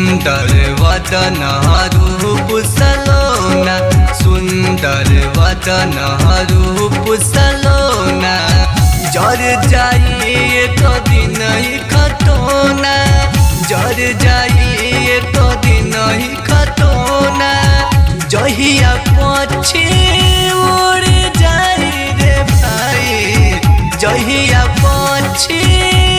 सुंदर वदन रूप सलोना, सुंदर वदन रूप सलोना, जर जाई एक दिन ही खतोना, जर जाई एक दिन ही खतोना, जहिया पछी उड़ जाई रे भाई, जहिया पछी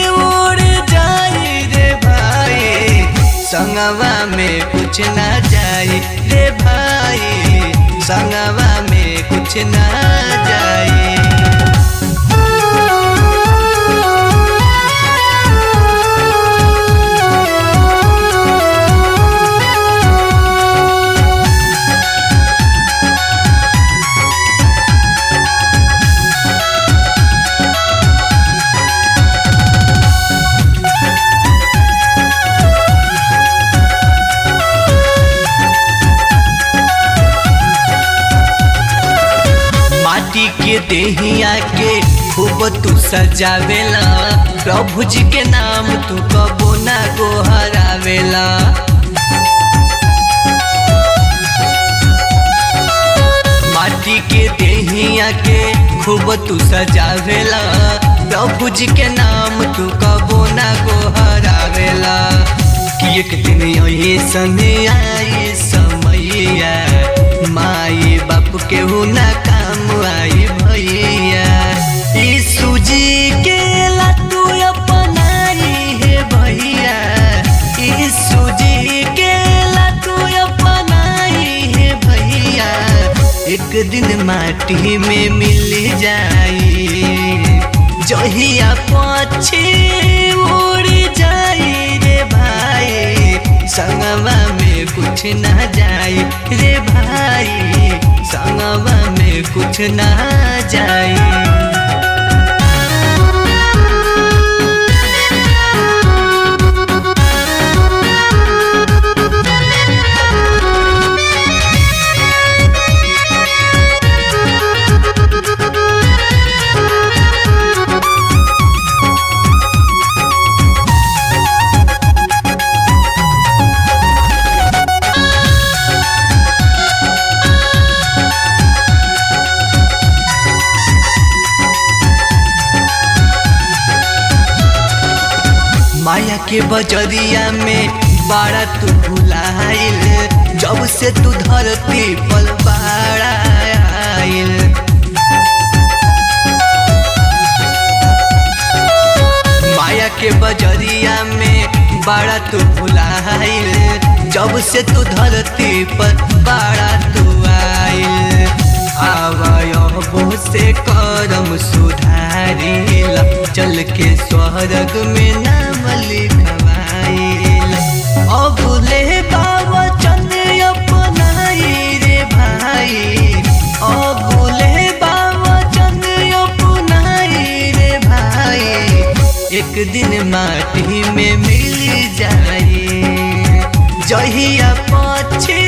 उड़ जाई रे भाई, संगवा में कुछ ना जाई रे भाई, संगवा में कुछ ना जाई। के देहिया के खूब तू सजावेला, प्रभु जी के नाम तू कबो ना गोहरावेला। माटी के देहिया के खूब तू सजावेला, प्रभु जी के नाम तू कबो ना गोहरावेला। कि एक दिन यही समय आई समैया, माई बाप के ना काम आई भैया, यीशु जी के ला तू अपनाई है भैया, यीशु जी के ला तू अपनाई है भैया, एक दिन माटी में मिल जाई, जहिया पछी उड़ जाई रे भाई, संगवा में कुछ ना जाई रे भाई, संगवा में कुछ ना जाई। माया के बजरिया में बाड़ा तू भुलाइल, जब से तू धरती पर बाड़ा आइल। माया के बजरिया में बाड़ा तू भुलाइल, जब से तू धरती पर बाड़ा तू आइल। आवयो से करम सुधारिल, चल के स्वर्ग में नाम लिखवाइल। अब ले वचन अपनाई रे भाई, अब ले वचन अपनाई रे भाई, एक दिन माटी में मिल जाई, जहिया पछी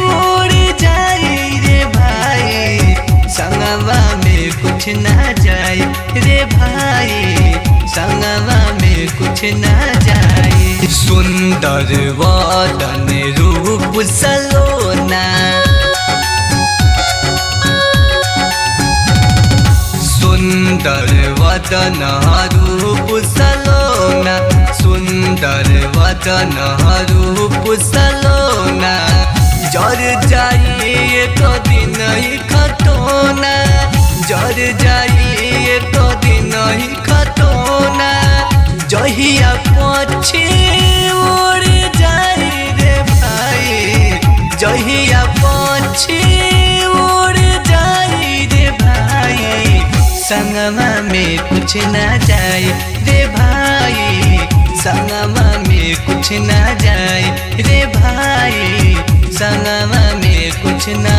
उड़ जाई रे भाई, संगवा में कुछ ना जाई रे भाई, संगवा में कुछ ना जाई। सुंदर वदन रूप सलोना, सुंदर वदन रूप सलोना, सुंदर वदन रूप सलोना, जर जाई एक दिन ही खतोना, जर जाई एक दिन ही खतोना, जहिया पछी उड़ जाई रे भाई, जहिया पछी उड़ जाई रे भाई, संगमा में कुछ ना जाई रे भाई, संगमा में कुछ ना जाई रे भाई, संगमा में कुछ ना